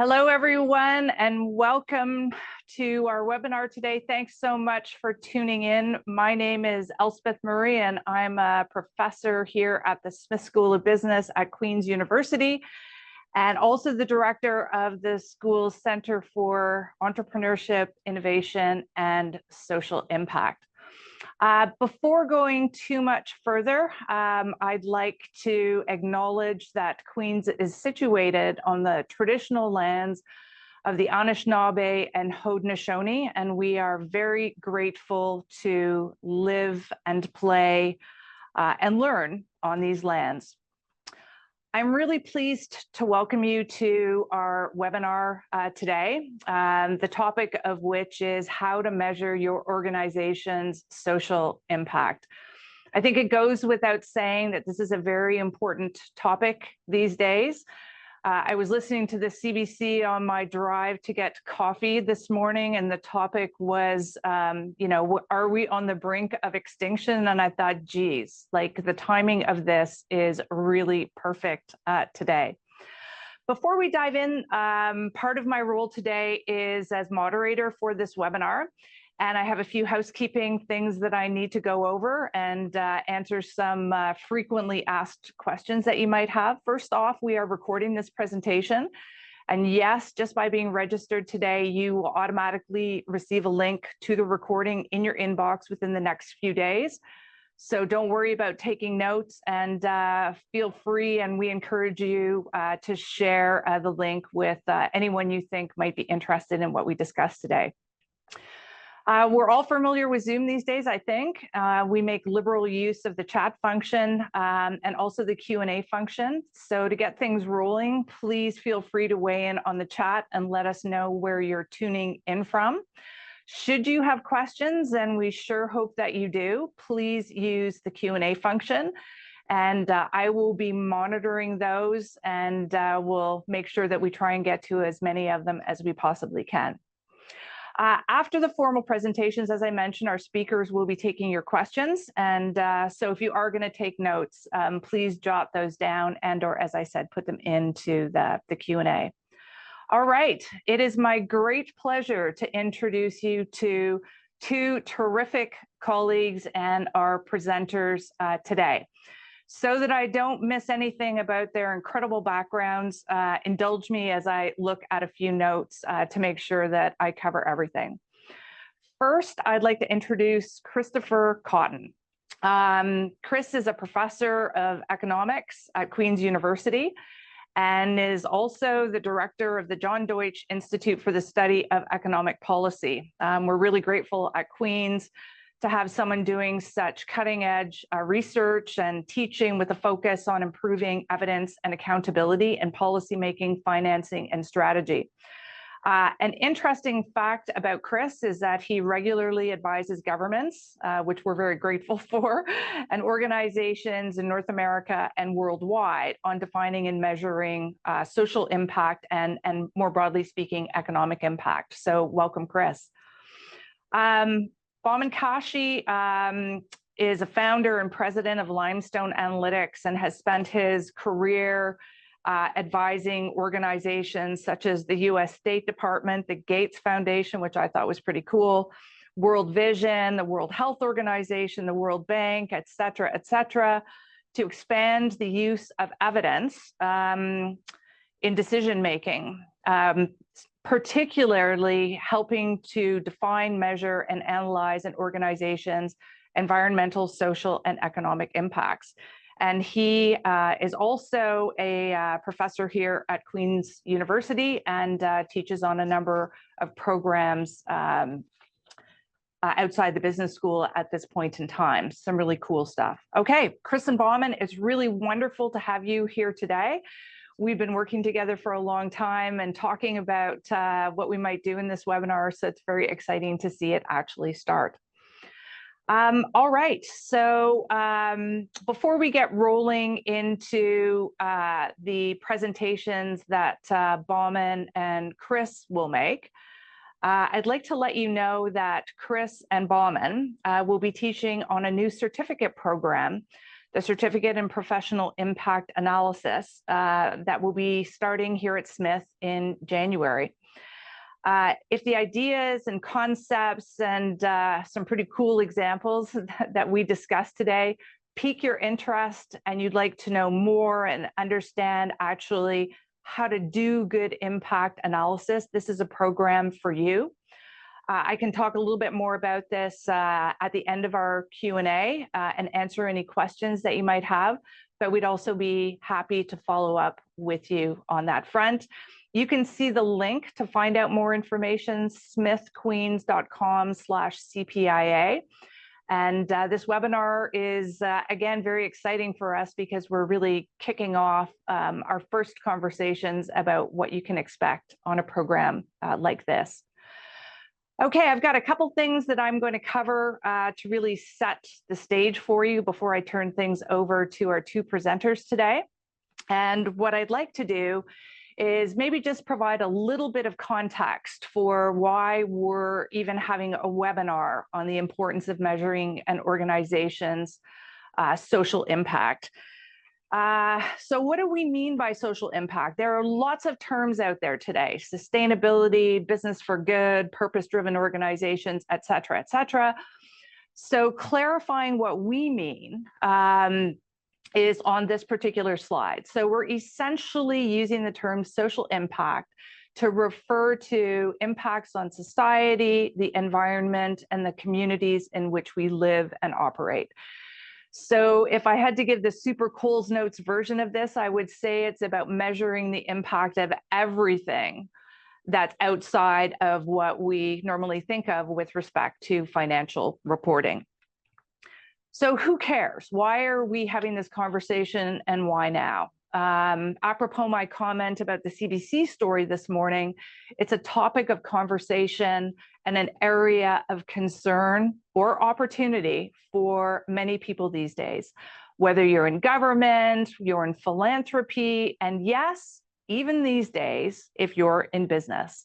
Hello, everyone, and welcome to our webinar today. Thanks so much for tuning in. My name is Elspeth Murray, and I'm a professor here at the Smith School of Business at Queen's University, and also the director of the school's Center for Entrepreneurship, Innovation, and Social Impact. Before going too much further, I'd like to acknowledge that Queens is situated on the traditional lands of the Anishinaabe and Haudenosaunee, and we are very grateful to live and play and learn on these lands. I'm really pleased to welcome you to our webinar today, the topic of which is how to measure your organization's social impact. I think it goes without saying that this is a very important topic these days. I was listening to the CBC on my drive to get coffee this morning, and the topic was, are we on the brink of extinction? And I thought, geez, like the timing of this is really perfect today. Before we dive in, part of my role today is as moderator for this webinar. And I have a few housekeeping things that I need to go over and answer some frequently asked questions that you might have. First off, we are recording this presentation. And yes, just by being registered today, you will automatically receive a link to the recording in your inbox within the next few days. So don't worry about taking notes, and feel free, and we encourage you to share the link with anyone you think might be interested in what we discussed today. We're all familiar with Zoom these days, I think. We make liberal use of the chat function and also the Q&A function. So to get things rolling, please feel free to weigh in on the chat and let us know where you're tuning in from. Should you have questions, and we sure hope that you do, please use the Q&A function. And I will be monitoring those, and we'll make sure that we try and get to as many of them as we possibly can. After the formal presentations, as I mentioned, our speakers will be taking your questions. And so if you are going to take notes, please jot those down or, as I said, put them into the Q&A. All right, it is my great pleasure to introduce you to two terrific colleagues and our presenters today. So that I don't miss anything about their incredible backgrounds, indulge me as I look at a few notes to make sure that I cover everything. First, I'd like to introduce Christopher Cotton. Chris is a professor of economics at Queen's University and is also the director of the John Deutsch Institute for the Study of Economic Policy. We're really grateful at Queen's to have someone doing such cutting edge research and teaching with a focus on improving evidence and accountability in policymaking, financing, and strategy. An interesting fact about Chris is that he regularly advises governments, which we're very grateful for, and organizations in North America and worldwide on defining and measuring social impact and more broadly speaking, economic impact. So welcome, Chris. Bauman Kashi is a founder and president of Limestone Analytics and has spent his career advising organizations such as the US State Department, the Gates Foundation, which I thought was pretty cool, World Vision, the World Health Organization, the World Bank, et cetera, to expand the use of evidence in decision-making. Particularly helping to define, measure, and analyze an organization's environmental, social, and economic impacts. And he is also a professor here at Queen's University and teaches on a number of programs outside the business school at this point in time. Some really cool stuff. Okay, Chris and Bauman, it's really wonderful to have you here today. We've been working together for a long time and talking about what we might do in this webinar, so it's very exciting to see it actually start. All right, so before we get rolling into the presentations that Bauman and Chris will make, I'd like to let you know that Chris and Bauman will be teaching on a new certificate program the Certificate in Professional Impact Analysis that will be starting here at Smith in January. If the ideas and concepts and some pretty cool examples that we discussed today pique your interest and you'd like to know more and understand actually how to do good impact analysis, this is a program for you. I can talk a little bit more about this at the end of our Q&A and answer any questions that you might have, but we'd also be happy to follow up with you on that front. You can see the link to find out more information, smithqueens.com/CPIA. And this webinar is, again, very exciting for us because we're really kicking off our first conversations about what you can expect on a program like this. Okay, I've got a couple things that I'm going to cover to really set the stage for you before I turn things over to our two presenters today. And what I'd like to do is maybe just provide a little bit of context for why we're even having a webinar on the importance of measuring an organization's social impact. So what do we mean by social impact? There are lots of terms out there today: sustainability, business for good, purpose-driven organizations, et cetera, et cetera. So clarifying what we mean is on this particular slide. So we're essentially using the term social impact to refer to impacts on society, the environment, and the communities in which we live and operate. So if I had to give the super Coles Notes version of this, I would say it's about measuring the impact of everything that's outside of what we normally think of with respect to financial reporting. So who cares? Why are we having this conversation and why now? Apropos my comment about the CBC story this morning, it's a topic of conversation and an area of concern or opportunity for many people these days, whether you're in government, you're in philanthropy, and yes, even these days, if you're in business.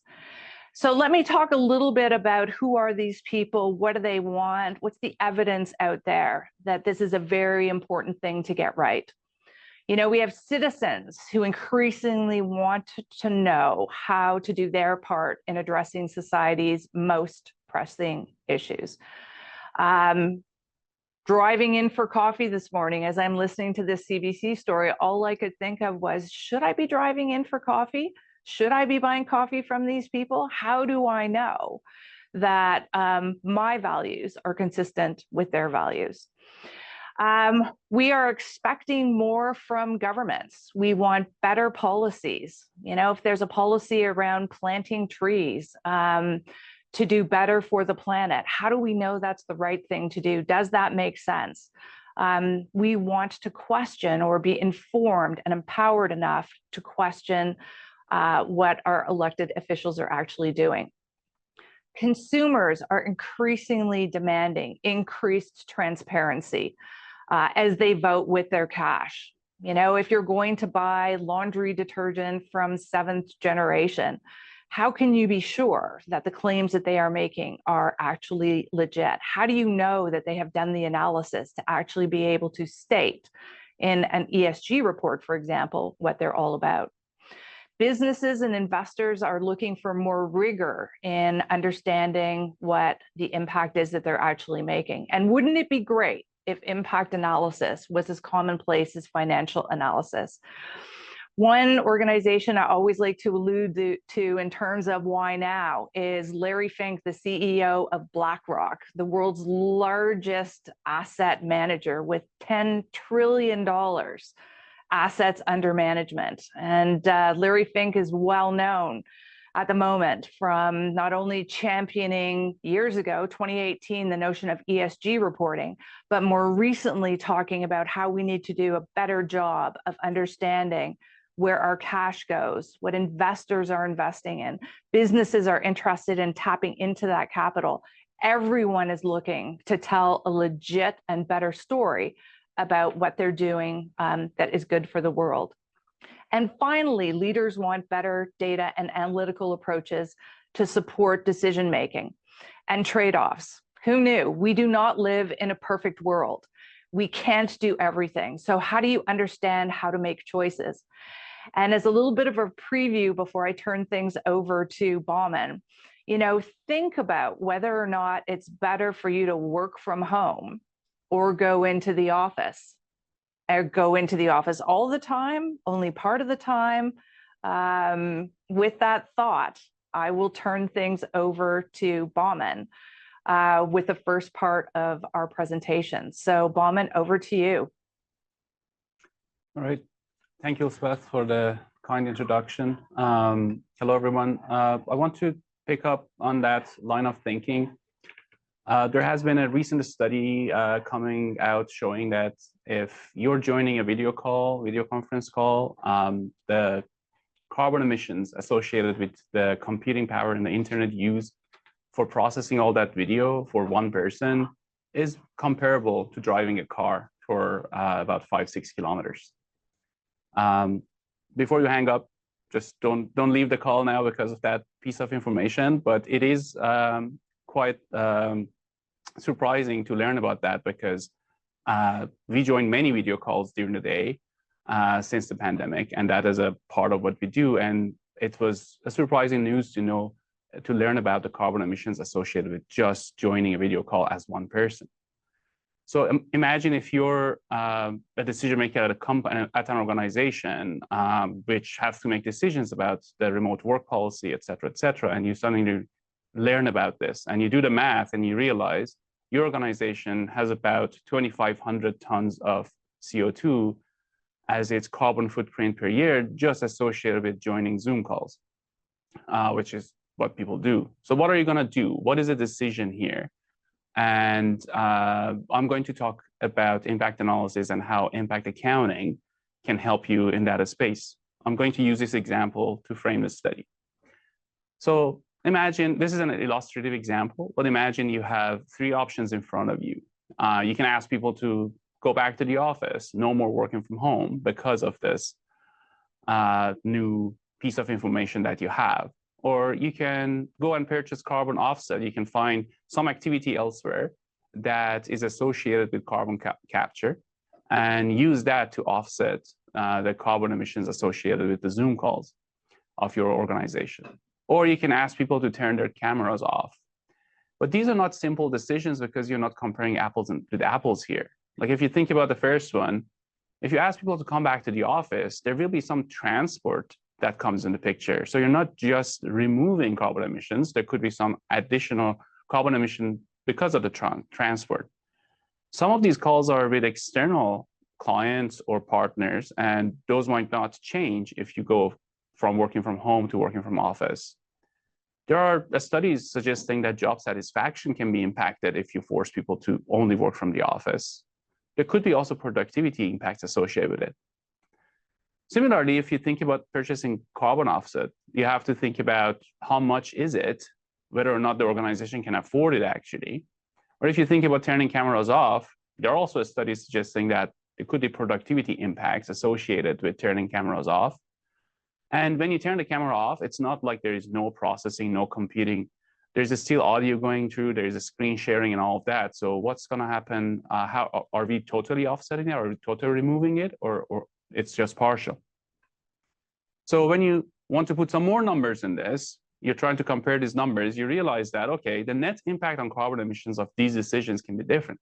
So let me talk a little bit about who are these people, what do they want, what's the evidence out there that this is a very important thing to get right. You know, we have citizens who increasingly want to know how to do their part in addressing society's most pressing issues. Driving in for coffee this morning, as I'm listening to this CBC story, all I could think of was, should I be driving in for coffee? Should I be buying coffee from these people? How do I know that my values are consistent with their values? We are expecting more from governments. We want better policies. You know, if there's a policy around planting trees to do better for the planet, how do we know that's the right thing to do? Does that make sense? We want to question or be informed and empowered enough to question what our elected officials are actually doing. Consumers are increasingly demanding increased transparency as they vote with their cash. You know, if you're going to buy laundry detergent from 7th generation, how can you be sure that the claims that they are making are actually legit? How do you know that they have done the analysis to actually be able to state in an ESG report, for example, what they're all about? Businesses and investors are looking for more rigor in understanding what the impact is that they're actually making. And wouldn't it be great if impact analysis was as commonplace as financial analysis? One organization I always like to allude to in terms of why now is Larry Fink, the CEO of BlackRock, the world's largest asset manager with $10 trillion assets under management. And Larry Fink is well known at the moment from not only championing years ago, 2018, the notion of ESG reporting, but more recently talking about how we need to do a better job of understanding where our cash goes, what investors are investing in. Businesses are interested in tapping into that capital. Everyone is looking to tell a legit and better story about what they're doing that is good for the world. And finally, leaders want better data and analytical approaches to support decision-making and trade-offs. Who knew? We do not live in a perfect world. we can't do everything. So how do you understand how to make choices? And as a little bit of a preview before I turn things over to Bauman, think about whether or not it's better for you to work from home or go into the office. Or go into the office all the time, only part of the time. With that thought, I will turn things over to Bauman with the first part of our presentation. So Bauman, over to you. All right. Thank you, Elspeth, for the kind introduction. Hello, everyone. I want to pick up on that line of thinking. There has been a recent study coming out showing that if you're joining a video conference call, the carbon emissions associated with the computing power and the internet use for processing all that video for one person is comparable to driving a car for about 5-6 kilometers. Before you hang up, just don't leave the call now because of that piece of information, but it is quite surprising to learn about that because we joined many video calls during the day since the pandemic, and that is a part of what we do. And it was a surprising news to learn about the carbon emissions associated with just joining a video call as one person. So imagine if you're a decision maker at a company, at an organization, which has to make decisions about the remote work policy, et cetera, and you suddenly learn about this, and you do the math, and you realize your organization has about 2,500 tons of CO2 as its carbon footprint per year, just associated with joining Zoom calls, which is what people do. So what are you going to do? What is the decision here? And I'm going to talk about impact analysis and how impact accounting can help you in that space. I'm going to use this example to frame the study. So imagine, this is an illustrative example, but imagine you have 3 options in front of you. You can ask people to go back to the office, no more working from home because of this new piece of information that you have. Or you can go and purchase carbon offset. You can find some activity elsewhere that is associated with carbon capture and use that to offset the carbon emissions associated with the Zoom calls of your organization. Or you can ask people to turn their cameras off. But these are not simple decisions because you're not comparing apples with apples here. Like if you think about the first one, if you ask people to come back to the office, there will be some transport that comes in the picture. So you're not just removing carbon emissions, there could be some additional carbon emission because of the transport. Some of these calls are with external clients or partners, and those might not change if you go from working from home to working from office. There are studies suggesting that job satisfaction can be impacted if you force people to only work from the office. There could be also productivity impacts associated with it. Similarly, if you think about purchasing carbon offset, you have to think about how much is it, whether or not the organization can afford it actually. Or if you think about turning cameras off, there are also studies suggesting that there could be productivity impacts associated with turning cameras off. And when you turn the camera off, it's not like there is no processing, no computing. There's still audio going through, there's a screen sharing and all of that. So what's going to happen? How are we totally offsetting it? Are we totally removing it? Or it's just partial? So when you want to put some more numbers in this, you're trying to compare these numbers, you realize that, okay, the net impact on carbon emissions of these decisions can be different.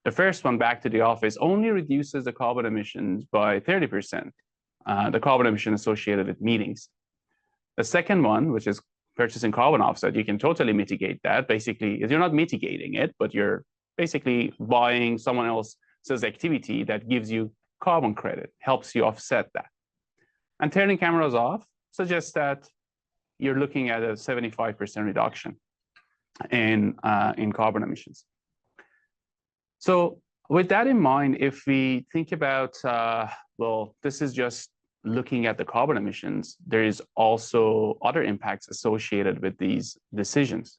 The first one, back to the office, only reduces the carbon emissions by 30%, the carbon emission associated with meetings. The second one, which is purchasing carbon offset, you can totally mitigate that. Basically, you're not mitigating it, but you're basically buying someone else's activity that gives you carbon credit, helps you offset that. And turning cameras off suggests that you're looking at a 75% reduction in carbon emissions. So with that in mind, if we think about, well, this is just looking at the carbon emissions, there is also other impacts associated with these decisions.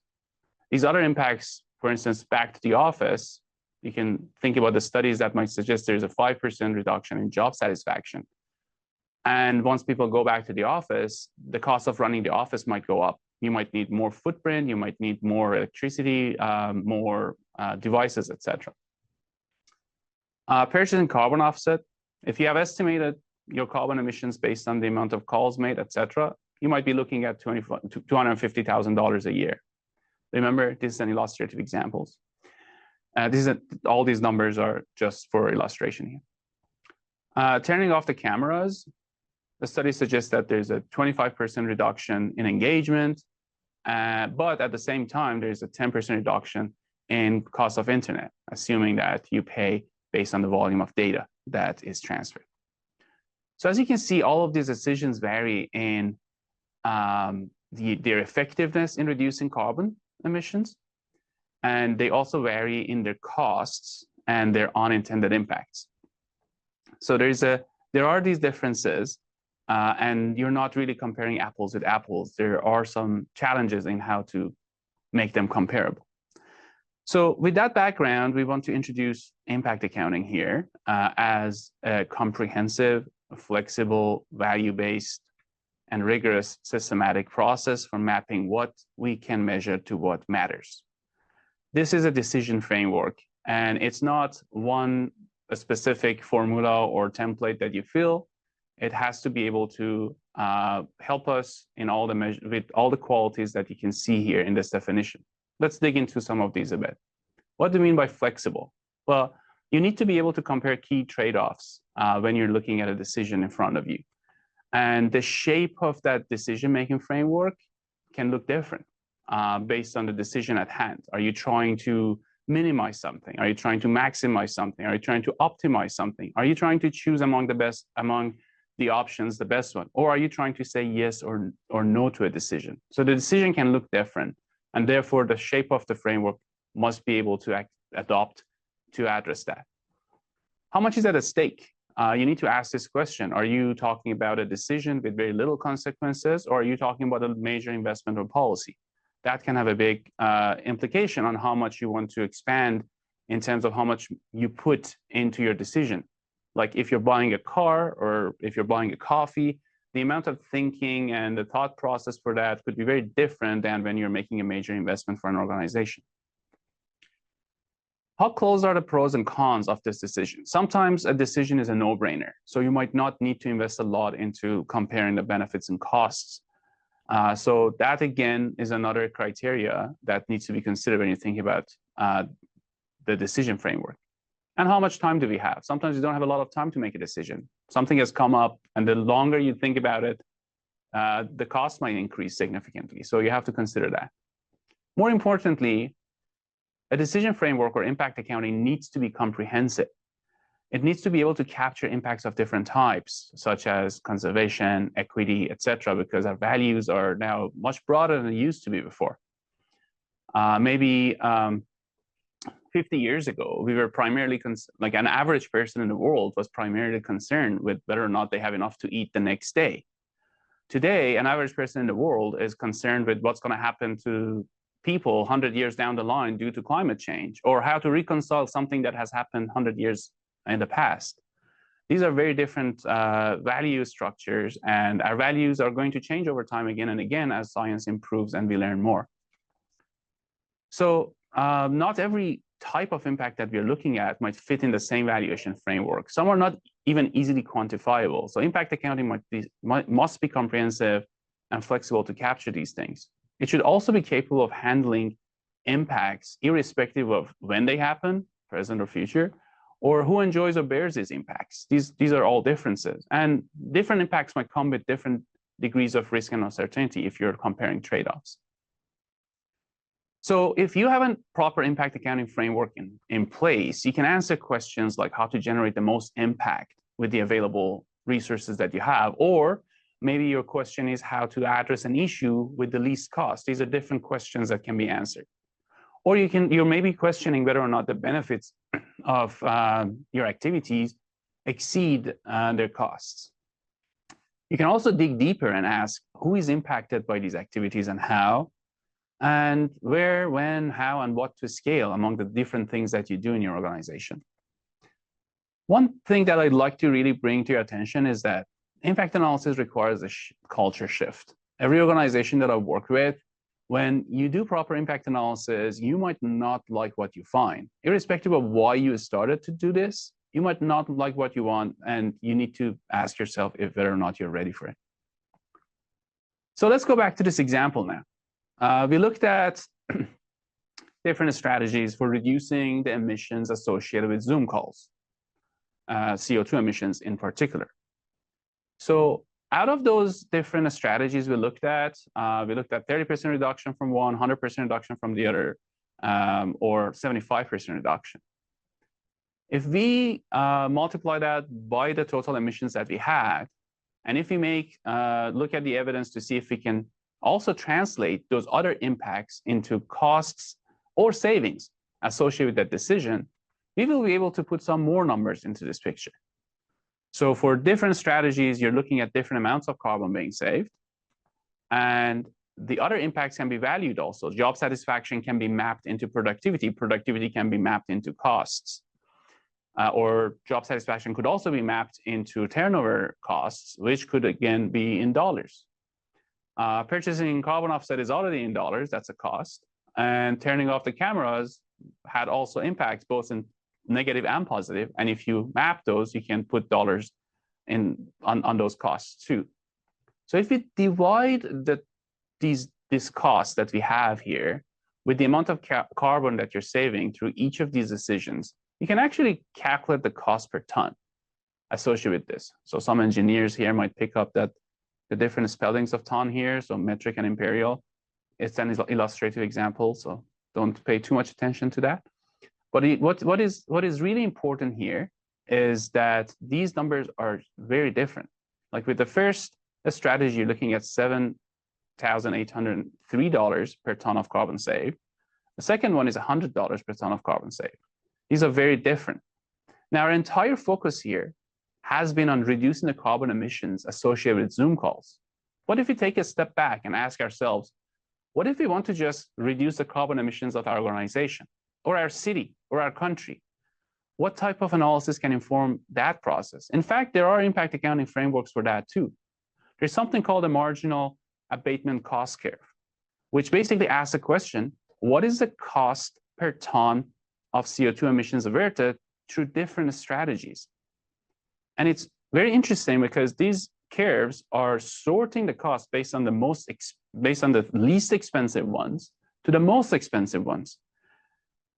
These other impacts, for instance, back to the office, you can think about the studies that might suggest there's a 5% reduction in job satisfaction. And once people go back to the office, the cost of running the office might go up. You might need more footprint, you might need more electricity, more devices, etc. Purchasing carbon offset. If you have estimated your carbon emissions based on the amount of calls made, etc., you might be looking at $250,000 a year. Remember, this is an illustrative examples. All these numbers are just for illustration here. Turning off the cameras, the study suggests that there's a 25% reduction in engagement, but at the same time, there's a 10% reduction in cost of internet, assuming that you pay based on the volume of data that is transferred. So as you can see, all of these decisions vary in their effectiveness in reducing carbon emissions, and they also vary in their costs and their unintended impacts. So there are these differences, and you're not really comparing apples with apples. There are some challenges in how to make them comparable. So with that background, we want to introduce impact accounting here as a comprehensive, flexible, value-based, and rigorous systematic process for mapping what we can measure to what matters. This is a decision framework, and it's not a specific formula or template that you fill. It has to be able to help us in with all the qualities that you can see here in this definition. Let's dig into some of these a bit. What do you mean by flexible? Well, you need to be able to compare key trade-offs when you're looking at a decision in front of you. And the shape of that decision-making framework can look different based on the decision at hand. Are you trying to minimize something? Are you trying to maximize something? Are you trying to optimize something? Are you trying to choose among the options, the best one? Or are you trying to say yes or no to a decision? So the decision can look different, and therefore the shape of the framework must be able to adopt to address that. How much is at stake? You need to ask this question. Are you talking about a decision with very little consequences, or are you talking about a major investment or policy? That can have a big implication on how much you want to expand in terms of how much you put into your decision. Like if you're buying a car or if you're buying a coffee, the amount of thinking and the thought process for that could be very different than when you're making a major investment for an organization. How close are the pros and cons of this decision? Sometimes a decision is a no-brainer, so you might not need to invest a lot into comparing the benefits and costs. So that, again, is another criteria that needs to be considered when you think about the decision framework. And how much time do we have? Sometimes you don't have a lot of time to make a decision. Something has come up, and the longer you think about it, the cost might increase significantly. So you have to consider that. More importantly, a decision framework or impact accounting needs to be comprehensive. It needs to be able to capture impacts of different types, such as conservation, equity, etc., because our values are now much broader than they used to be before. Maybe 50 years ago, we were primarily, like an average person in the world was primarily concerned with whether or not they have enough to eat the next day. Today, an average person in the world is concerned with what's going to happen to people 100 years down the line due to climate change, or how to reconcile something that has happened 100 years in the past. These are very different value structures, and our values are going to change over time again and again as science improves and we learn more. So not every type of impact that we're looking at might fit in the same valuation framework. Some are not even easily quantifiable. So impact accounting must be comprehensive and flexible to capture these things. It should also be capable of handling impacts irrespective of when they happen, present or future, or who enjoys or bears these impacts. These are all differences. And different impacts might come with different degrees of risk and uncertainty if you're comparing trade-offs. So if you have a proper impact accounting framework in place, you can answer questions like how to generate the most impact with the available resources that you have, or maybe your question is how to address an issue with the least cost. These are different questions that can be answered. Or you're maybe questioning whether or not the benefits of your activities exceed their costs. You can also dig deeper and ask who is impacted by these activities and how, and where, when, how, and what to scale among the different things that you do in your organization. One thing that I'd like to really bring to your attention is that impact analysis requires a culture shift. Every organization that I've worked with, when you do proper impact analysis, you might not like what you find. Irrespective of why you started to do this, you might not like what you want, and you need to ask yourself if whether or not you're ready for it. So let's go back to this example now. We looked at different strategies for reducing the emissions associated with Zoom calls, CO2 emissions in particular. So out of those different strategies we looked at 30% reduction from one, 100% reduction from the other, or 75% reduction. If we multiply that by the total emissions that we had, and if we look at the evidence to see if we can also translate those other impacts into costs or savings associated with that decision, we will be able to put some more numbers into this picture. So for different strategies, you're looking at different amounts of carbon being saved. And the other impacts can be valued also. Job satisfaction can be mapped into productivity. Productivity can be mapped into costs. Or job satisfaction could also be mapped into turnover costs, which could again be in dollars. Purchasing carbon offset is already in dollars, that's a cost. And turning off the cameras had also impacts both in negative and positive. And if you map those, you can put dollars on those costs too. So if we divide this cost that we have here with the amount of carbon that you're saving through each of these decisions, you can actually calculate the cost per ton associated with this. So some engineers here might pick up that the different spellings of ton here, so metric and imperial. It's an illustrative example, so don't pay too much attention to that. But what is really important here is that these numbers are very different. Like with the first strategy, you're looking at $7,803 per ton of carbon saved. The second one is $100 per ton of carbon saved. These are very different. Now, our entire focus here has been on reducing the carbon emissions associated with Zoom calls. What if we take a step back and ask ourselves, what if we want to just reduce the carbon emissions of our organization or our city or our country? What type of analysis can inform that process? In fact, there are impact accounting frameworks for that too. There's something called a marginal abatement cost curve, which basically asks the question, what is the cost per ton of CO2 emissions averted through different strategies? And it's very interesting because these curves are sorting the cost based on the least expensive ones to the most expensive ones.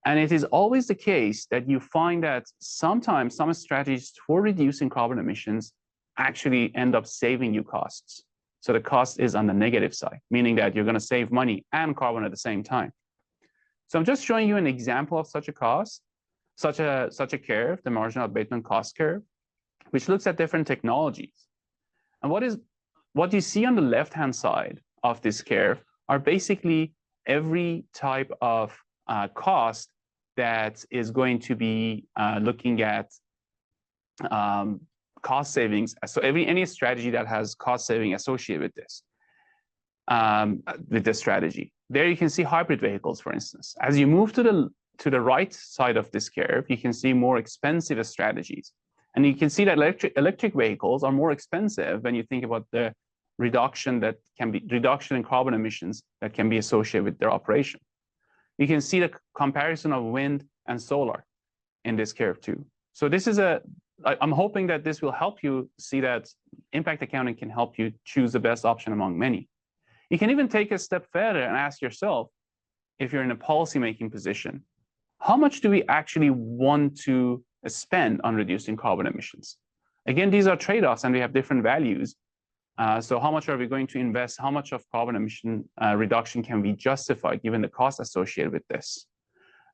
And it is always the case that you find that sometimes some strategies for reducing carbon emissions actually end up saving you costs. So the cost is on the negative side, meaning that you're going to save money and carbon at the same time. So I'm just showing you an example of such a cost, such a curve, the marginal abatement cost curve, which looks at different technologies. And what you see on the left-hand side of this curve are basically every type of cost that is going to be looking at cost savings. So any strategy that has cost saving associated with this strategy. There you can see hybrid vehicles, for instance. As you move to the right side of this curve, you can see more expensive strategies. And you can see that electric vehicles are more expensive when you think about the reduction in carbon emissions that can be associated with their operation. You can see the comparison of wind and solar in this curve too. So this is I'm hoping that this will help you see that impact accounting can help you choose the best option among many. You can even take a step further and ask yourself, if you're in a policymaking position, how much do we actually want to spend on reducing carbon emissions? Again, these are trade-offs and we have different values. So how much are we going to invest? How much of carbon emission reduction can we justify given the cost associated with this?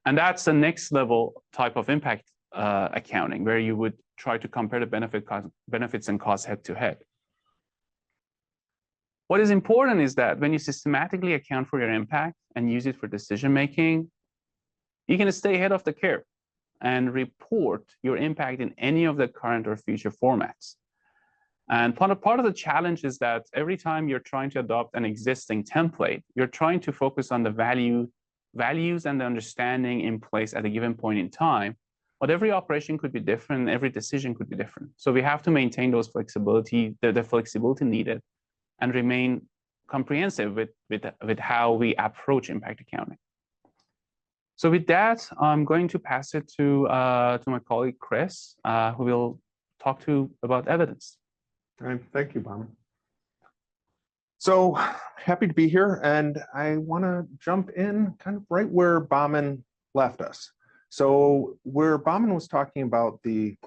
And that's the next level type of impact accounting, where you would try to compare the benefits and costs head to head. What is important is that when you systematically account for your impact and use it for decision making, you can stay ahead of the curve and report your impact in any of the current or future formats. And part of the challenge is that every time you're trying to adopt an existing template, you're trying to focus on the values and the understanding in place at a given point in time. But every operation could be different, every decision could be different. So we have to maintain those flexibility, the flexibility needed, and remain comprehensive with how we approach impact accounting. So with that, I'm going to pass it to my colleague Chris, who will talk about evidence. All right, thank you, Bauman. So happy to be here, and I want to jump in kind of right where Bauman left us. So where Bauman was talking about the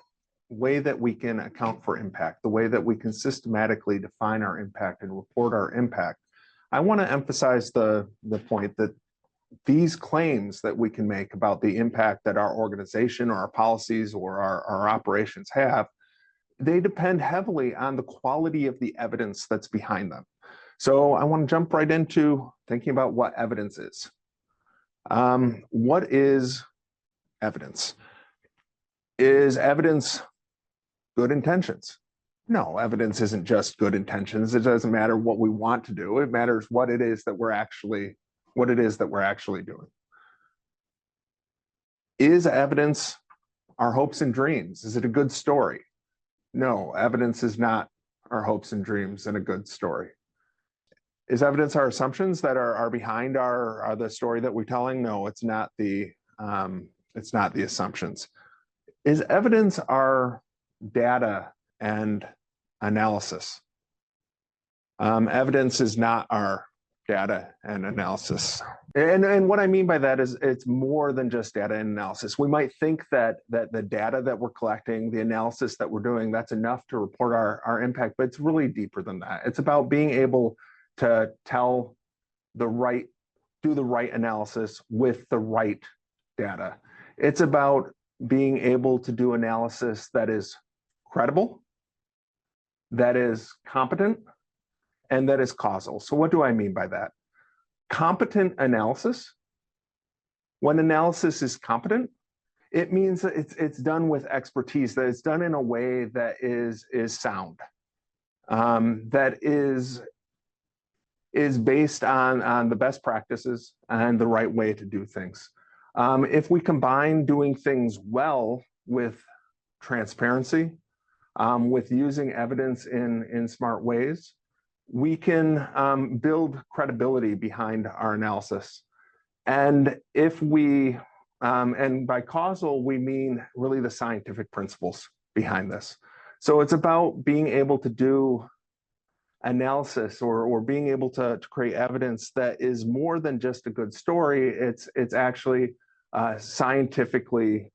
way that we can account for impact, the way that we can systematically define our impact and report our impact, I want to emphasize the point that these claims that we can make about the impact that our organization or our policies or our operations have, they depend heavily on the quality of the evidence that's behind them. So I want to jump right into thinking about what evidence is. What is evidence? Is evidence good intentions? No, evidence isn't just good intentions. It doesn't matter what we want to do. It matters what it is that we're actually doing. Is evidence our hopes and dreams? Is it a good story? No, evidence is not our hopes and dreams and a good story. Is evidence our assumptions that are behind the story that we're telling? No, it's not the assumptions. Is evidence our data and analysis? Evidence is not our data and analysis. And what I mean by that is it's more than just data and analysis. We might think that the data that we're collecting, the analysis that we're doing, that's enough to report our impact, but it's really deeper than that. It's about being able to do the right analysis with the right data. It's about being able to do analysis that is credible, that is competent, and that is causal. So what do I mean by that? Competent analysis. When analysis is competent, it means that it's done with expertise, that it's done in a way that is sound, that is based on the best practices and the right way to do things. If we combine doing things well with transparency, with using evidence in smart ways, we can build credibility behind our analysis. And if we, and by causal, we mean really the scientific principles behind this. So it's about being able to do analysis or being able to create evidence that is more than just a good story. It's actually a scientifically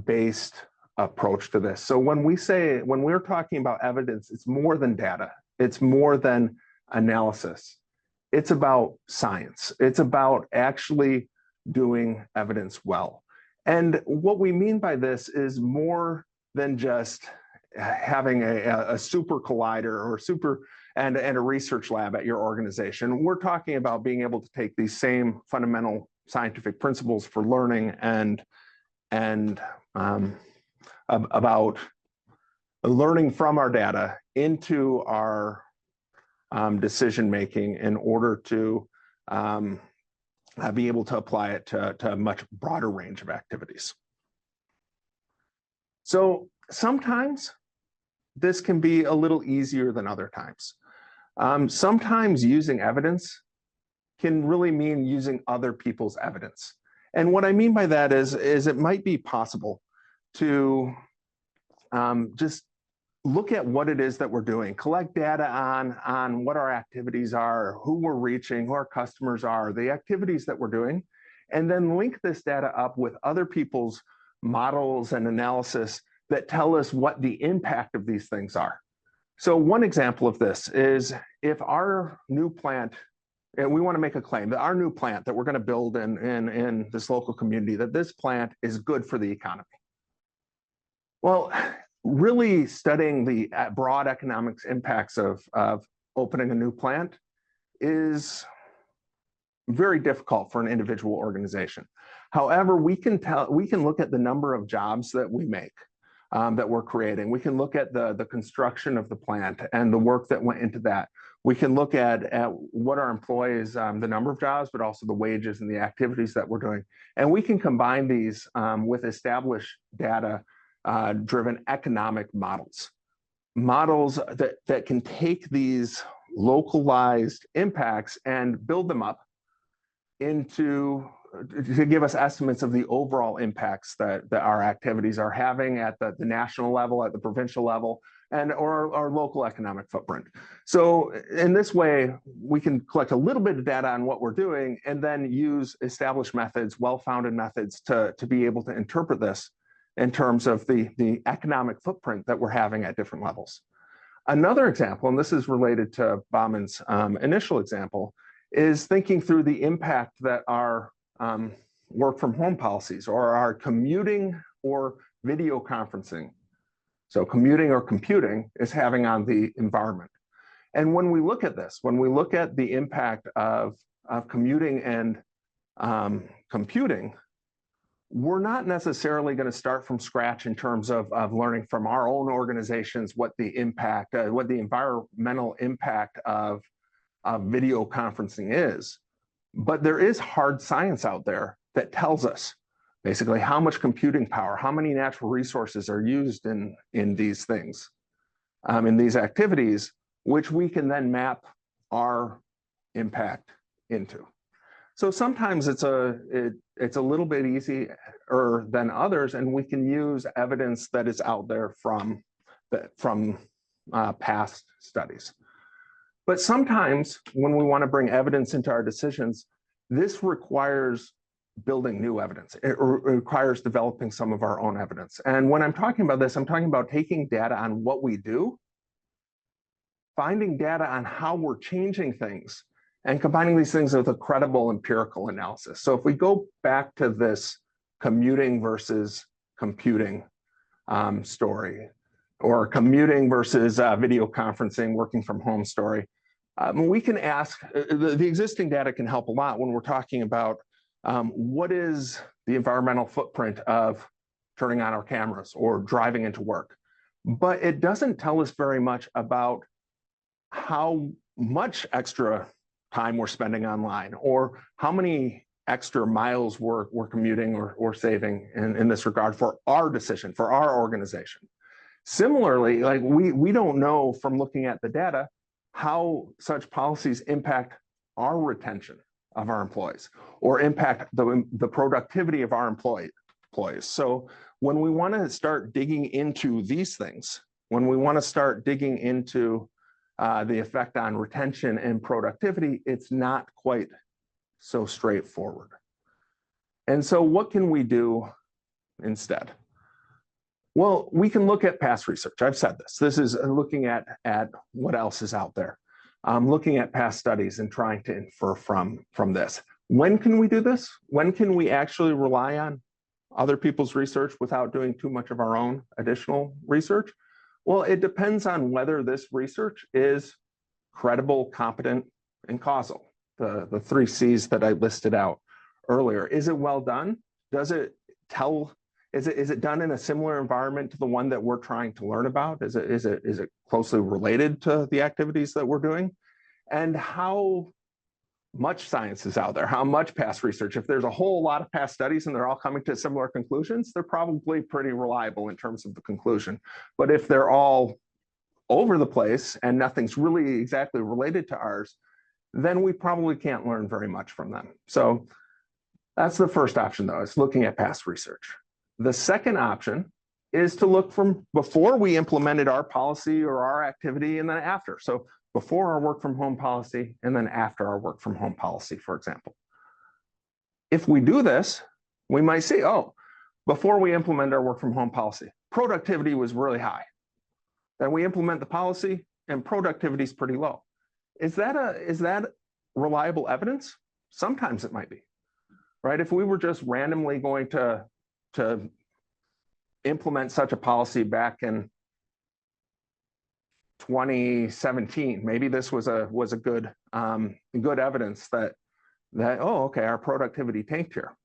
based approach to this. So when we're talking about evidence, it's more than data. It's more than analysis. It's about science. It's about actually doing evidence well. And what we mean by this is more than just having a super collider and a research lab at your organization. We're talking about being able to take these same fundamental scientific principles for learning and about learning from our data into our decision making in order to be able to apply it to a much broader range of activities. So sometimes this can be a little easier than other times. Sometimes using evidence can really mean using other people's evidence. And what I mean by that is it might be possible to just look at what it is that we're doing, collect data on what our activities are, who we're reaching, who our customers are, the activities that we're doing, and then link this data up with other people's models and analysis that tell us what the impact of these things are. So one example of this is if our new plant, and we want to make a claim that our new plant that we're going to build in this local community, that this plant is good for the economy. Well, really studying the broad economics impacts of opening a new plant is very difficult for an individual organization. However, we can look at the number of jobs that we make, that we're creating. We can look at the construction of the plant and the work that went into that. We can look at what our employees, the number of jobs, but also the wages and the activities that we're doing. And we can combine these with established data driven economic models that can take these localized impacts and build them up into to give us estimates of the overall impacts that our activities are having at the national level, at the provincial level, and or our local economic footprint. So in this way, we can collect a little bit of data on what we're doing and then use established methods, well-founded methods to be able to interpret this in terms of the economic footprint that we're having at different levels. Another example, and this is related to Bauman's initial example, is thinking through the impact that our work from home policies or our commuting or video conferencing, so commuting or computing, is having on the environment. And when we look at this, when we look at the impact of commuting and computing, we're not necessarily going to start from scratch in terms of learning from our own organizations what the impact, what the environmental impact of video conferencing is. But there is hard science out there that tells us basically how much computing power, how many natural resources are used in these things, in these activities, which we can then map our impact into. So sometimes it's a little bit easier than others, and we can use evidence that is out there from past studies. But sometimes when we want to bring evidence into our decisions, this requires building new evidence. It requires developing some of our own evidence. And when I'm talking about this, I'm talking about taking data on what we do, finding data on how we're changing things, and combining these things with a credible empirical analysis. So if we go back to this commuting versus computing story, or commuting versus video conferencing, working from home story, we can ask, the existing data can help a lot when we're talking about what is the environmental footprint of turning on our cameras or driving into work. But it doesn't tell us very much about how much extra time we're spending online, or how many extra miles we're commuting or saving in this regard for our decision, for our organization. Similarly, like we don't know from looking at the data how such policies impact our retention of our employees or impact the productivity of our employees. So when we want to start digging into these things, when we want to start digging into the effect on retention and productivity, it's not quite so straightforward. And so what can we do instead? Well, we can look at past research. I've said this. This is looking at what else is out there. Looking at past studies and trying to infer from this. When can we do this? When can we actually rely on other people's research without doing too much of our own additional research? Well, it depends on whether this research is credible, competent, and causal. The 3 C's that I listed out earlier. Is it well done? Does it tell? Is it done in a similar environment to the one that we're trying to learn about? Is it closely related to the activities that we're doing? And how much science is out there? How much past research? If there's a whole lot of past studies and they're all coming to similar conclusions, they're probably pretty reliable in terms of the conclusion. But if they're all over the place and nothing's really exactly related to ours, then we probably can't learn very much from them. So that's the first option, though, is looking at past research. The second option is to look from before we implemented our policy or our activity and then after. So before our work from home policy and then after our work from home policy, for example. If we do this, we might see, oh, before we implement our work from home policy, productivity was really high. Then we implement the policy and productivity is pretty low. Is that reliable evidence? Sometimes it might be, right? If we were just randomly going to implement such a policy back in 2017, maybe this was a good evidence that oh, okay, our productivity tanked here.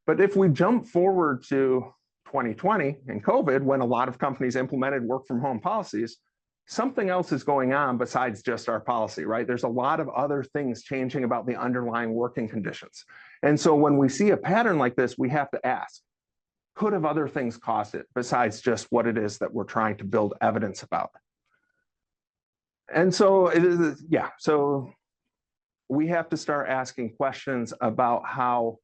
But if we jump forward to 2020 and COVID, when a lot of companies implemented work from home policies, something else is going on besides just our policy, right? There's a lot of other things changing about the underlying working conditions. And so when we see a pattern like this, we have to ask, could have other things caused it besides just what it is that we're trying to build evidence about? And so so we have to start asking questions about how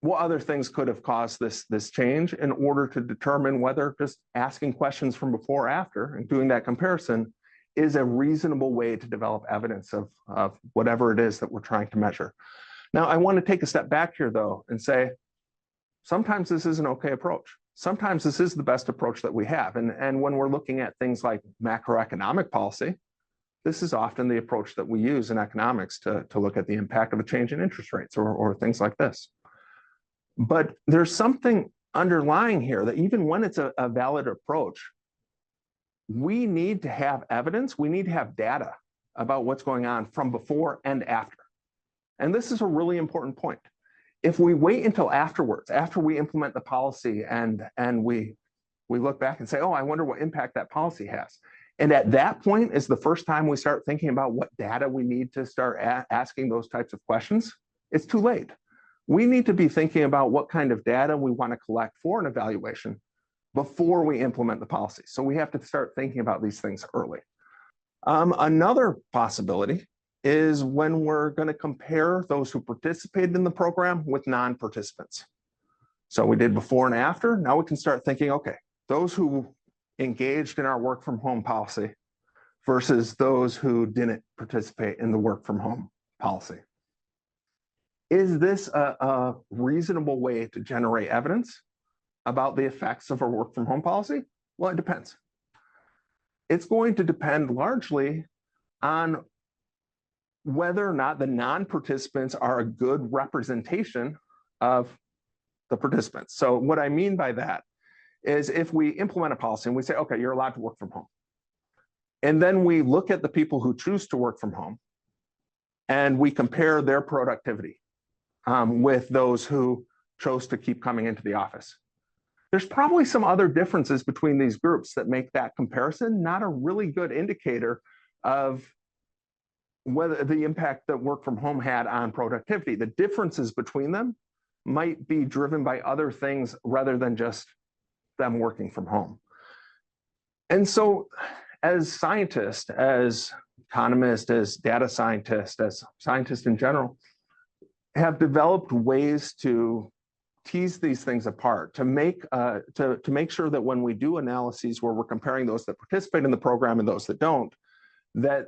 what other things could have caused this change in order to determine whether just asking questions from before or after and doing that comparison is a reasonable way to develop evidence of whatever it is that we're trying to measure. Now, I want to take a step back here, though, and say, sometimes this is an okay approach. Sometimes this is the best approach that we have. And when we're looking at things like macroeconomic policy, this is often the approach that we use in economics to look at the impact of a change in interest rates or things like this. But there's something underlying here that even when it's a valid approach, we need to have evidence, we need to have data about what's going on from before and after. And this is a really important point. If we wait until afterwards, after we implement the policy and we look back and say, oh, I wonder what impact that policy has. And at that point is the first time we start thinking about what data we need to start asking those types of questions, it's too late. We need to be thinking about what kind of data we want to collect for an evaluation before we implement the policy. So we have to start thinking about these things early. Another possibility is when we're going to compare those who participated in the program with non-participants. So we did before and after. Now we can start thinking, okay, those who engaged in our work from home policy versus those who didn't participate in the work from home policy. Is this a reasonable way to generate evidence about the effects of our work from home policy? Well, it depends. It's going to depend largely on whether or not the non-participants are a good representation of the participants. So what I mean by that is if we implement a policy and we say, okay, you're allowed to work from home. And then we look at the people who choose to work from home and we compare their productivity with those who chose to keep coming into the office. There's probably some other differences between these groups that make that comparison not a really good indicator of whether the impact that work from home had on productivity. The differences between them might be driven by other things rather than just them working from home. And so as scientists, as economists, as data scientists, as scientists in general, have developed ways to tease these things apart, to make sure that when we do analyses where we're comparing those that participate in the program and those that don't, that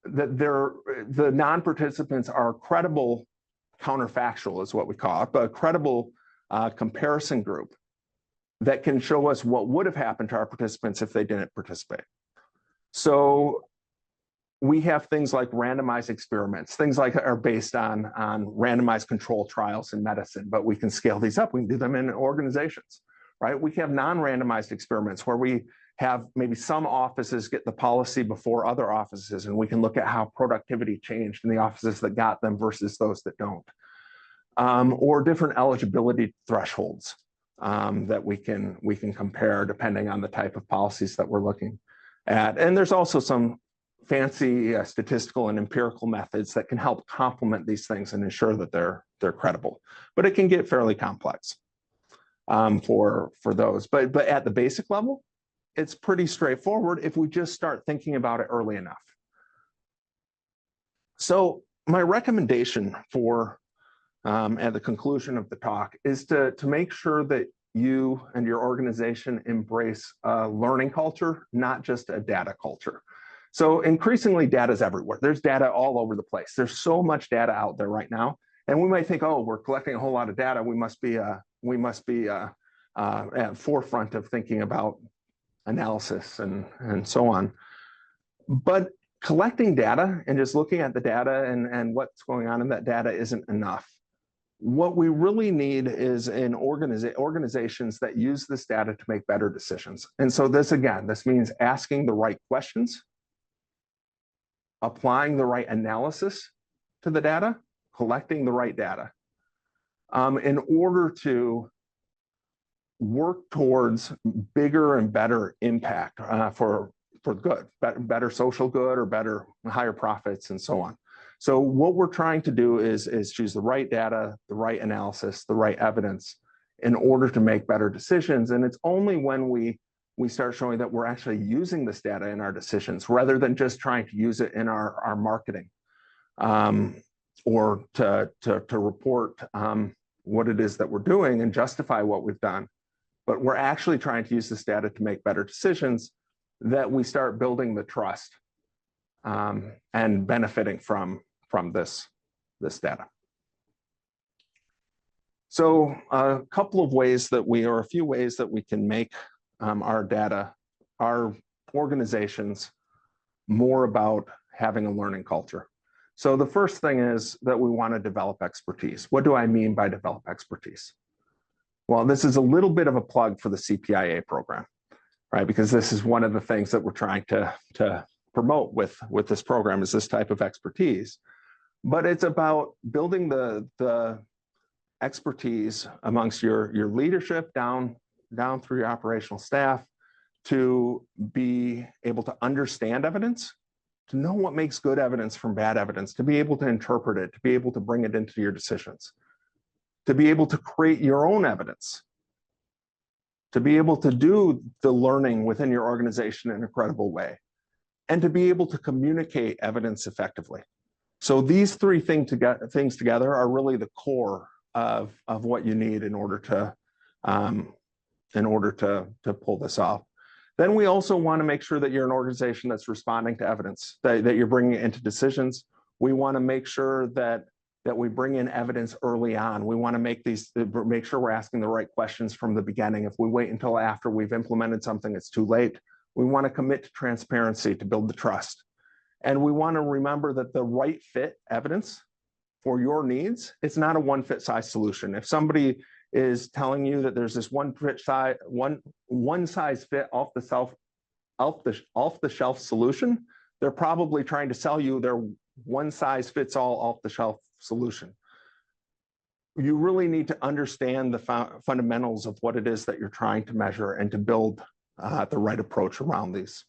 the non-participants are credible counterfactual is what we call it, but a credible comparison group that can show us what would have happened to our participants if they didn't participate. So we have things like randomized experiments, things like are based on randomized control trials in medicine, but we can scale these up. We can do them in organizations, right? We have non-randomized experiments where we have maybe some offices get the policy before other offices, and we can look at how productivity changed in the offices that got them versus those that don't. Or different eligibility thresholds that we can compare depending on the type of policies that we're looking at. And there's also some fancy statistical and empirical methods that can help complement these things and ensure that they're credible. But it can get fairly complex for those. But at the basic level, it's pretty straightforward if we just start thinking about it early enough. So my recommendation for at the conclusion of the talk is to make sure that you and your organization embrace a learning culture, not just a data culture. So increasingly, data is everywhere. There's data all over the place. There's so much data out there right now, and we might think, oh, we're collecting a whole lot of data. We must be at forefront of thinking about analysis and so on. But collecting data and just looking at the data and what's going on in that data isn't enough. What we really need is in organizations that use this data to make better decisions. And so this means asking the right questions, applying the right analysis to the data, collecting the right data in order to work towards bigger and better impact for good, better social good or better, higher profits and so on. So what we're trying to do is choose the right data, the right analysis, the right evidence in order to make better decisions. And it's only when we start showing that we're actually using this data in our decisions rather than just trying to use it in our marketing. or to report what it is that we're doing and justify what we've done. But we're actually trying to use this data to make better decisions, that we start building the trust and benefiting from this data. So a couple of ways that or a few ways that we can make our data, our organizations, more about having a learning culture. So the first thing is that we want to develop expertise. What do I mean by develop expertise? Well, this is a little bit of a plug for the CPIA program, right? Because this is one of the things that we're trying to promote with this program, is this type of expertise. But it's about building the expertise amongst your leadership down through your operational staff, to be able to understand evidence, to know what makes good evidence from bad evidence, to be able to interpret it, to be able to bring it into your decisions, to be able to create your own evidence, to be able to do the learning within your organization in a credible way, and to be able to communicate evidence effectively. So these three things together are really the core of what you need in order to pull this off. Then we also want to make sure that you're an organization that's responding to evidence, that you're bringing it into decisions. We want to make sure that we bring in evidence early on. We want to make sure we're asking the right questions from the beginning. If we wait until after we've implemented something, it's too late. We want to commit to transparency to build the trust. And we want to remember that the right fit evidence for your needs, it's not a one-fit-size solution. If somebody is telling you that there's this one size fit off the shelf solution, they're probably trying to sell you their one size fits all off the shelf solution. You really need to understand the fundamentals of what it is that you're trying to measure and to build the right approach around these.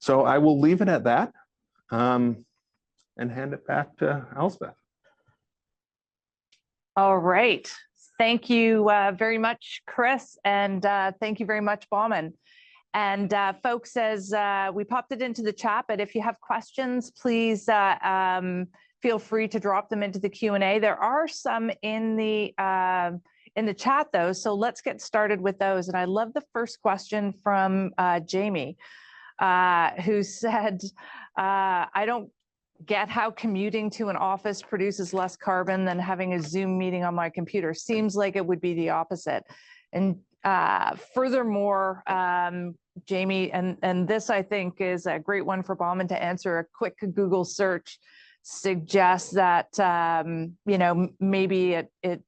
So I will leave it at that and hand it back to Elspeth. All right. Thank you very much, Chris, and thank you very much, Bauman. And folks, as we popped it into the chat, but if you have questions, please feel free to drop them into the Q&A. There are some in the chat, though, so let's get started with those. And I love the first question from Jamie, who said, I don't get how commuting to an office produces less carbon than having a Zoom meeting on my computer. Seems like it would be the opposite. And furthermore, Jamie, and this I think is a great one for Bauman to answer. A quick Google search suggests that maybe it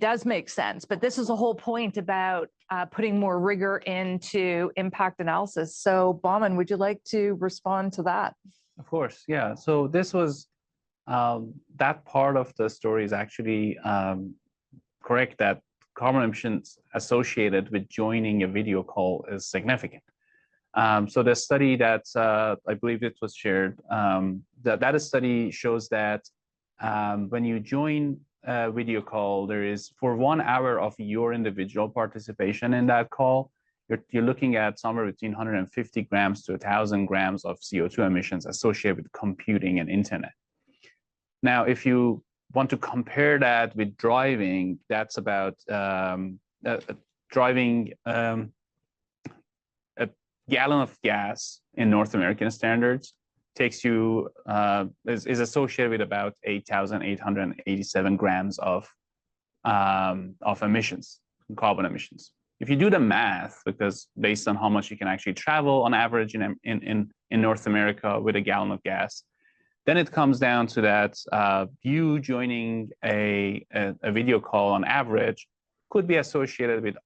does make sense. But this is a whole point about putting more rigor into impact analysis. So Bauman, would you like to respond to that? Of course, yeah. So this was, that part of the story is actually correct, that carbon emissions associated with joining a video call is significant. So the study that I believe it was shared, that study shows that when you join a video call, there is, for 1 hour of your individual participation in that call, you're looking at somewhere between 150 grams to 1,000 grams of CO2 emissions associated with computing and internet. Now, if you want to compare that with driving, that's about driving a gallon of gas in North American standards takes you, is associated with about 8,887 grams of emissions, carbon emissions. If you do the math, because based on how much you can actually travel on average in North America with a gallon of gas, then it comes down to that you joining a video call on average could be associated with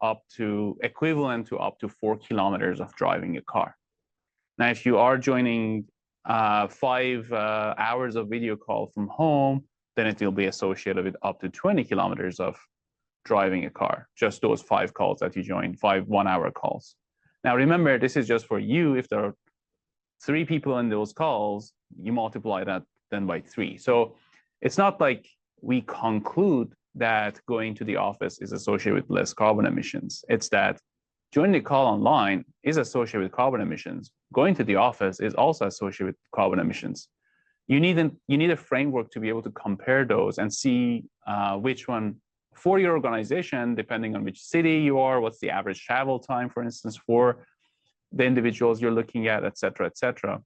equivalent to up to 4 kilometers of driving a car. Now, if you are joining 5 hours of video call from home, then it will be associated with up to 20 kilometers of driving a car, just those 5 calls that you join, 5 1-hour calls. Now, remember, this is just for you. If there are 3 people in those calls, you multiply that then by 3. So it's not like we conclude that going to the office is associated with less carbon emissions. It's that joining the call online is associated with carbon emissions. Going to the office is also associated with carbon emissions. you need a framework to be able to compare those and see which one for your organization, depending on which city you are, what's the average travel time, for instance, for the individuals you're looking at, et cetera, et cetera.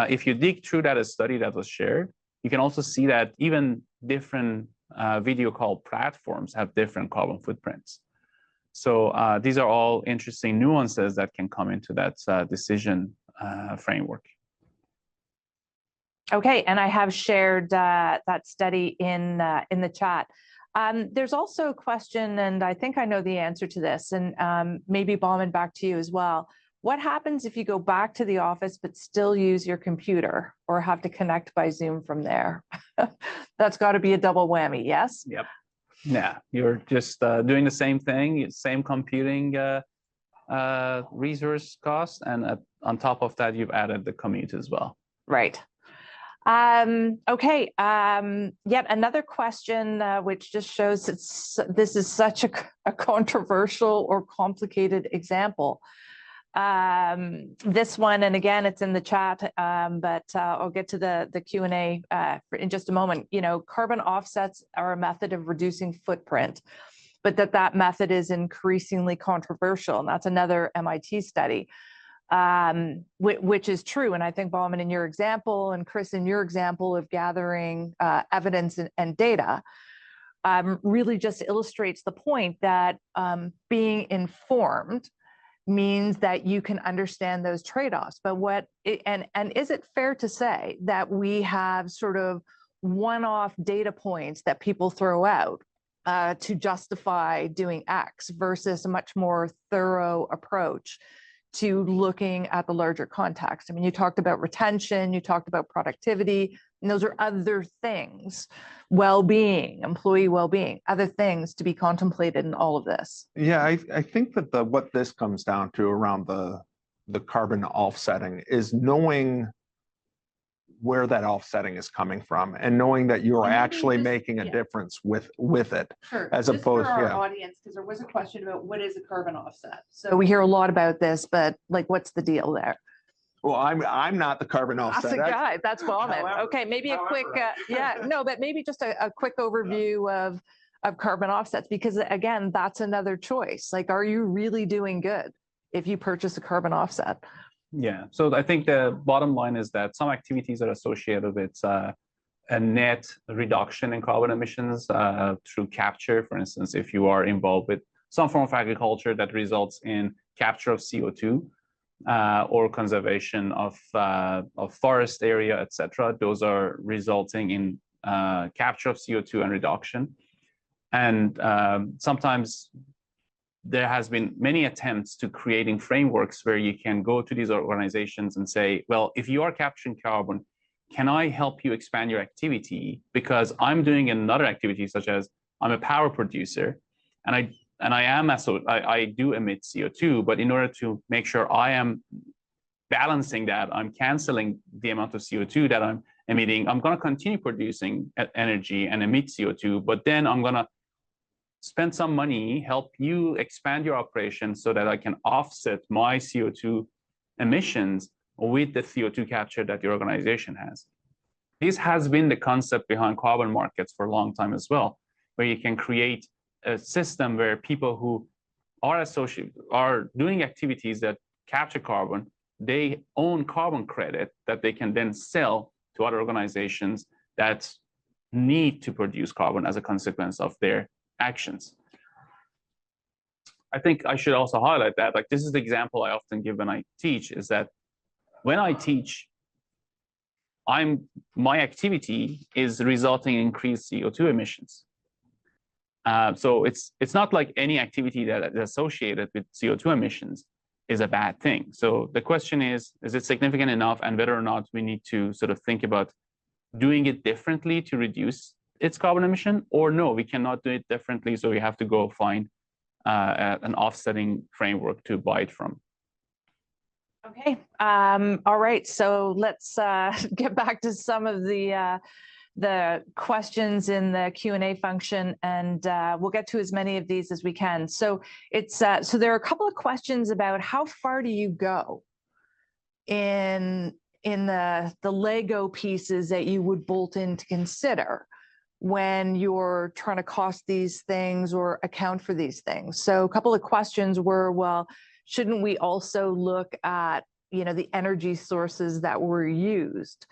If you dig through that study that was shared, you can also see that even different video call platforms have different carbon footprints. So these are all interesting nuances that can come into that decision framework. Okay, and I have shared that study in the chat. There's also a question, and I think I know the answer to this, and maybe Bauman, back to you as well. What happens if you go back to the office but still use your computer or have to connect by Zoom from there? That's got to be a double whammy, yes? Yep. Yeah, you're just doing the same thing, same computing resource cost, and on top of that, you've added the commute as well. Right. Okay. Yet another question, which just shows this is such a controversial or complicated example. This one, and again, it's in the chat, but I'll get to the Q&A in just a moment. You know, carbon offsets are a method of reducing footprint, but that method is increasingly controversial, and that's another MIT study. Which is true. And I think, Bauman, in your example, and Chris, in your example of gathering evidence and data, really just illustrates the point that being informed means that you can understand those trade-offs. But is it fair to say that we have sort of one-off data points that people throw out to justify doing X versus a much more thorough approach to looking at the larger context? I mean, you talked about retention, you talked about productivity, and those are other things, well-being, employee well-being, other things to be contemplated in all of this. Yeah, I think that what this comes down to around the carbon offsetting is knowing where that offsetting is coming from and knowing that you're actually making a difference with it. Sure. As opposed, for our audience, because there was a question about what is a carbon offset. So we hear a lot about this, but like, what's the deal there? Well, I'm not the carbon offset. That's the guy. That's Bauman. Okay, maybe a quick, but maybe just a quick overview of carbon offsets, because again, that's another choice. Like, are you really doing good if you purchase a carbon offset? Yeah, so I think the bottom line is that some activities are associated with a net reduction in carbon emissions through capture. For instance, if you are involved with some form of agriculture that results in capture of CO2 or conservation of forest area, etc., those are resulting in capture of CO2 and reduction. And sometimes there has been many attempts to creating frameworks where you can go to these organizations and say, well, if you are capturing carbon, can I help you expand your activity? Because I'm doing another activity, such as I'm a power producer, and I do emit CO2, but in order to make sure I am balancing that, I'm canceling the amount of CO2 that I'm emitting. I'm going to continue producing energy and emit CO2, but then I'm going to spend some money, help you expand your operation so that I can offset my CO2 emissions with the CO2 capture that your organization has. This has been the concept behind carbon markets for a long time as well, where you can create a system where people who are doing activities that capture carbon, they own carbon credit that they can then sell to other organizations that need to produce carbon as a consequence of their actions. I think I should also highlight that, like, this is the example I often give when I teach, is that when I teach, my activity is resulting in increased CO2 emissions. So it's not like any activity that is associated with CO2 emissions is a bad thing. So the question is it significant enough, and whether or not we need to sort of think about doing it differently to reduce its carbon emission, or no, we cannot do it differently, so we have to go find an offsetting framework to buy it from. Okay, all right, so let's get back to some of the questions in the Q&A function, and we'll get to as many of these as we can. So so there are a couple of questions about how far do you go in in the Lego pieces that you would bolt in to consider when you're trying to cost these things or account for these things. So a couple of questions were, well, shouldn't we also look at, the energy sources that were used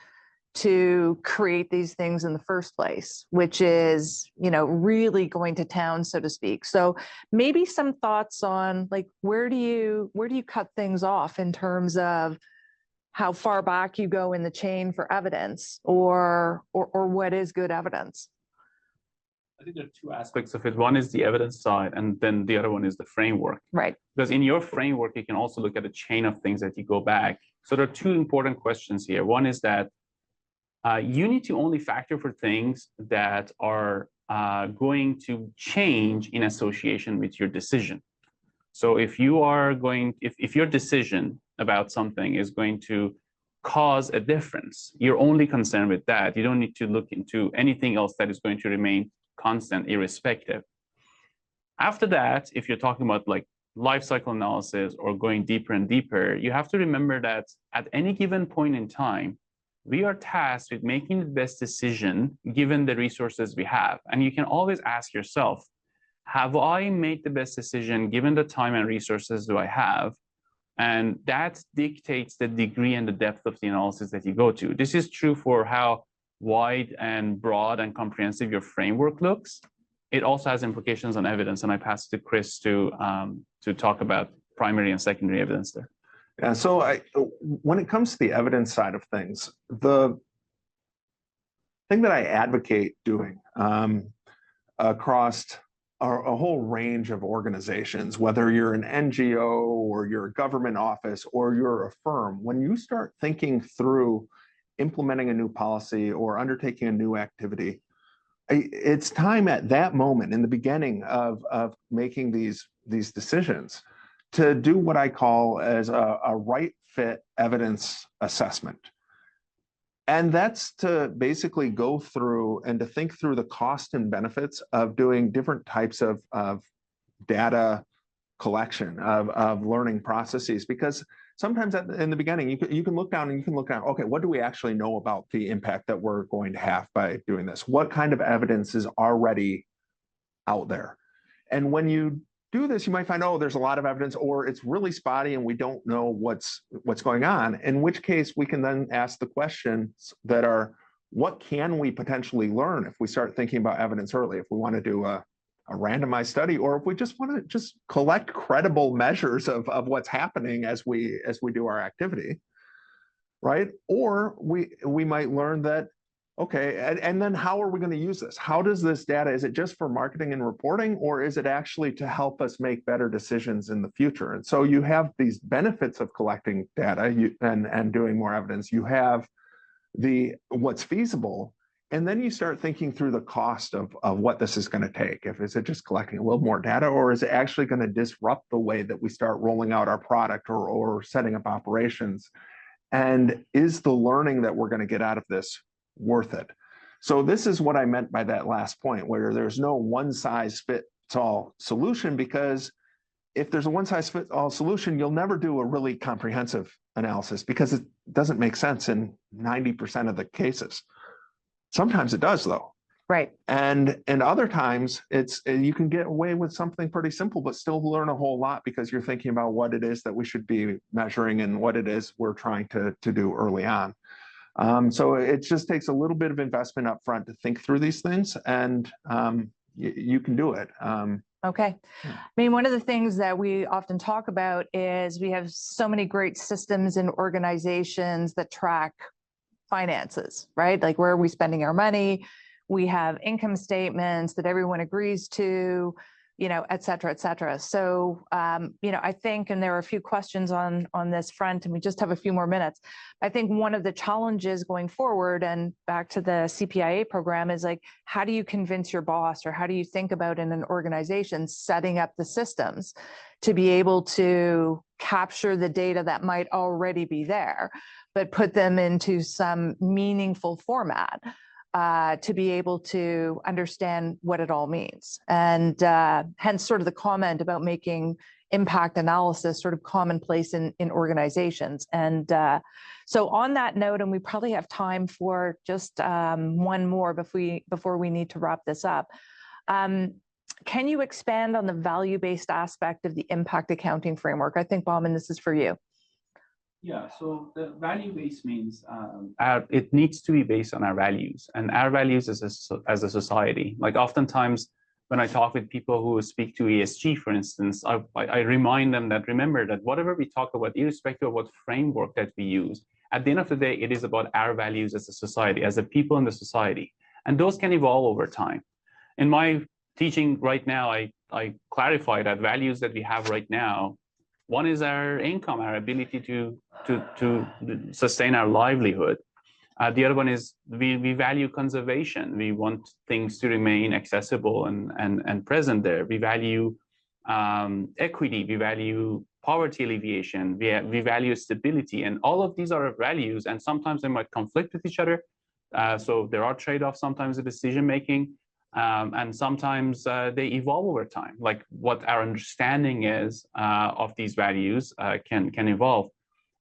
to create these things in the first place, which is, really going to town, so to speak. So maybe some thoughts on like, where do you cut things off in terms of how far back you go in the chain for evidence or what is good evidence? I think there are two aspects of it. One is the evidence side, and then the other one is the framework. Right. Because in your framework, you can also look at a chain of things that you go back. So there are two important questions here. One is that you need to only factor for things that are going to change in association with your decision. So if your decision about something is going to cause a difference, you're only concerned with that. You don't need to look into anything else that is going to remain constant, irrespective. After that, if you're talking about like life cycle analysis or going deeper and deeper, you have to remember that at any given point in time, we are tasked with making the best decision given the resources we have. And you can always ask yourself, have I made the best decision given the time and resources do I have? And that dictates the degree and the depth of the analysis that you go to. This is true for how wide and broad and comprehensive your framework looks. It also has implications on evidence. And I pass it to Chris to talk about primary and secondary evidence there. Yeah, so when it comes to the evidence side of things, the thing that I advocate doing across a whole range of organizations, whether you're an NGO or you're a government office or you're a firm, when you start thinking through implementing a new policy or undertaking a new activity, it's time at that moment in the beginning of making these decisions to do what I call as a right fit evidence assessment. And that's to basically go through and to think through the cost and benefits of doing different types of data collection, of learning processes, because sometimes in the beginning, you can look down and you can look at, okay, what do we actually know about the impact that we're going to have by doing this? What kind of evidence is already out there? And when you do this, you might find, oh, there's a lot of evidence, or it's really spotty and we don't know what's going on, in which case we can then ask the questions that are, what can we potentially learn if we start thinking about evidence early, if we want to do a randomized study, or if we just want to just collect credible measures of what's happening as we do our activity, right? Or we might learn that, okay, and then how are we going to use this? How does this data, is it just for marketing and reporting, or is it actually to help us make better decisions in the future? And so you have these benefits of collecting data and doing more evidence. You have what's feasible, and then you start thinking through the cost of what this is going to take. Is it just collecting a little more data, or is it actually going to disrupt the way that we start rolling out our product or setting up operations? And is the learning that we're going to get out of this worth it? So this is what I meant by that last point, where there's no one size fits all solution, because if there's a one size fits all solution, you'll never do a really comprehensive analysis because it doesn't make sense in 90% of the cases. Sometimes it does, though. Right. And other times you can get away with something pretty simple, but still learn a whole lot because you're thinking about what it is that we should be measuring and what it is we're trying to do early on. So it just takes a little bit of investment up front to think through these things, and you can do it. Okay. I mean, one of the things that we often talk about is we have so many great systems and organizations that track finances, right? Like, where are we spending our money? We have income statements that everyone agrees to, et cetera, et cetera. So, I think, and there are a few questions on this front, and we just have a few more minutes. I think one of the challenges going forward, and back to the CPIA program, is like, how do you convince your boss, or how do you think about in an organization setting up the systems to be able to capture the data that might already be there, but put them into some meaningful format to be able to understand what it all means. And hence sort of the comment about making impact analysis sort of commonplace in organizations. And so on that note, and we probably have time for just one more before we need to wrap this up. Can you expand on the value-based aspect of the impact accounting framework? I think, Bauman, this is for you. Yeah, so the value-based means it needs to be based on our values, and our values as a society. Like oftentimes when I talk with people who speak to ESG, for instance, I remind them that remember that whatever we talk about, irrespective of what framework that we use, at the end of the day, it is about our values as a society, as a people in the society, and those can evolve over time. In my teaching right now, I clarify that values that we have right now, one is our income, our ability to sustain our livelihood. The other one is we value conservation. We want things to remain accessible and present there. We value equity. We value poverty alleviation. We value stability. And all of these are values, and sometimes they might conflict with each other. So there are trade-offs sometimes in decision-making. And sometimes they evolve over time, like what our understanding is of these values can evolve.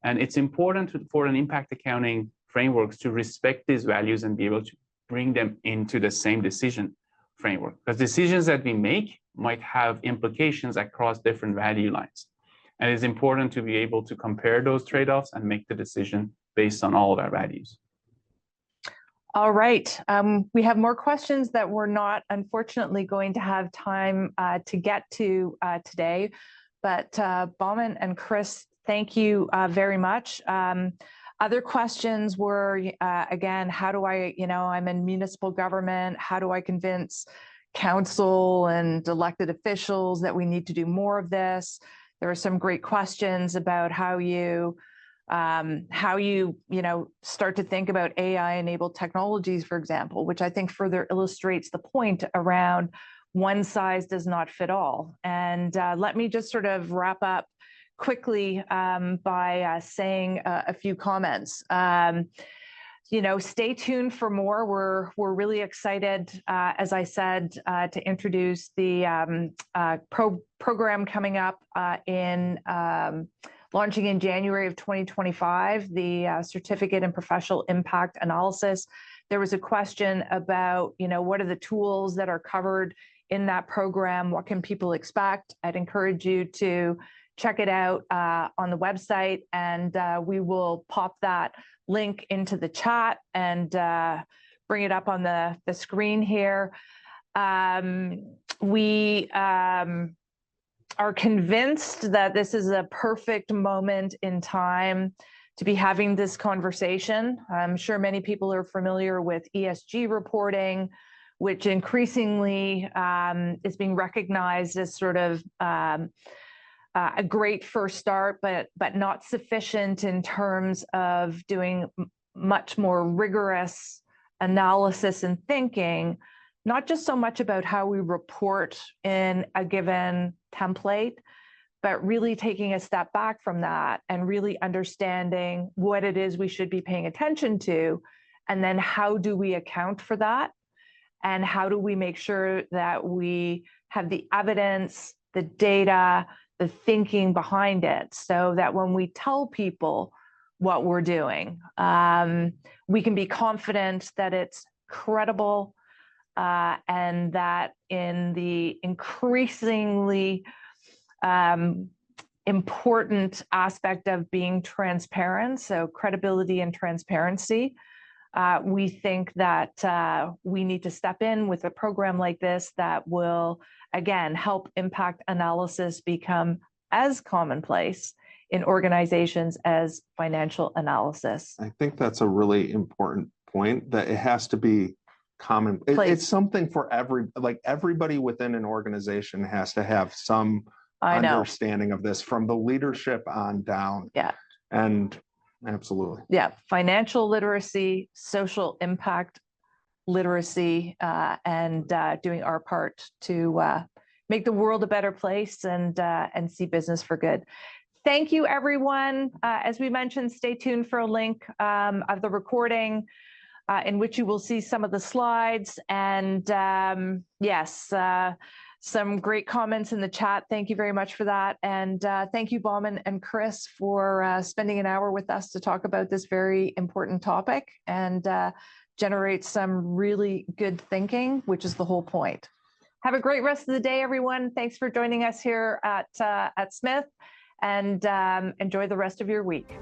And it's important for an impact accounting frameworks to respect these values and be able to bring them into the same decision framework. Because decisions that we make might have implications across different value lines. And it's important to be able to compare those trade-offs and make the decision based on all of our values. All right. We have more questions that we're not, unfortunately, going to have time to get to today. But Bauman and Chris, thank you very much. Other questions were, again, how do I, I'm in municipal government, how do I convince council and elected officials that we need to do more of this? There are some great questions about how you start to think about AI-enabled technologies, for example, which I think further illustrates the point around one size does not fit all. And let me just sort of wrap up quickly by saying a few comments. Stay tuned for more. We're really excited, as I said, to introduce the program coming up launching in January of 2025, the Certificate in Professional Impact Analysis. There was a question about, what are the tools that are covered in that program? What can people expect? I'd encourage you to check it out on the website, and we will pop that link into the chat and bring it up on the screen here. We are convinced that this is a perfect moment in time to be having this conversation. I'm sure many people are familiar with ESG reporting, which increasingly is being recognized as sort of a great first start, but not sufficient in terms of doing much more rigorous analysis and thinking, not just so much about how we report in a given template, but really taking a step back from that and really understanding what it is we should be paying attention to, and then how do we account for that, and how do we make sure that we have the evidence, the data, the thinking behind it, so that when we tell people what we're doing, we can be confident that it's credible, and that in the increasingly important aspect of being transparent, so credibility and transparency, we think that we need to step in with a program like this that will, again, help impact analysis become as commonplace in organizations as financial analysis. I think that's a really important point, that it has to be common. It's something for everybody within an organization has to have some understanding of this, from the leadership on down. Yeah. And absolutely. Yeah. Financial literacy, social impact literacy, and doing our part to make the world a better place and see business for good. Thank you, everyone. As we mentioned, stay tuned for a link of the recording in which you will see some of the slides. And yes, some great comments in the chat. Thank you very much for that. And thank you, Bauman and Chris, for spending an hour with us to talk about this very important topic and generate some really good thinking, which is the whole point. Have a great rest of the day, everyone. Thanks for joining us here at Smith, and enjoy the rest of your week.